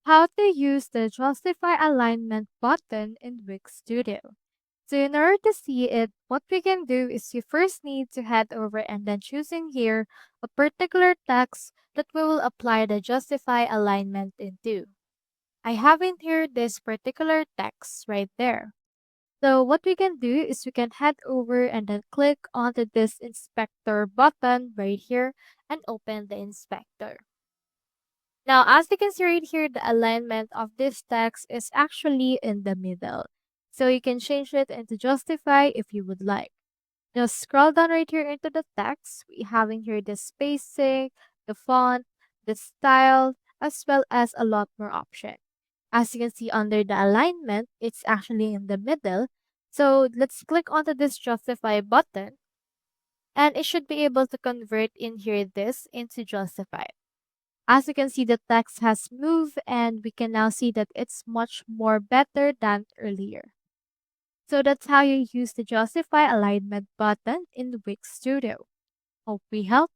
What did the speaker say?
How to use the Justify Alignment button in Wix Studio. So in order to see it, what we can do is you first need to head over and then choosing here a particular text that we will apply the Justify Alignment into. I have in here this particular text right there. So what we can do is we can head over and then click onto this inspector button right here and open the inspector. Now, as you can see right here, the alignment of this text is actually in the middle. So you can change it into justify if you would like. Now scroll down right here into the text. We have in here the spacing, the font, the style, as well as a lot more options. As you can see under the alignment, it's actually in the middle. So let's click onto this justify button and it should be able to convert in here this into justify. As you can see, the text has moved and we can now see that it's much more better than earlier. So that's how you use the Justify Alignment button in Wix Studio. Hope we helped.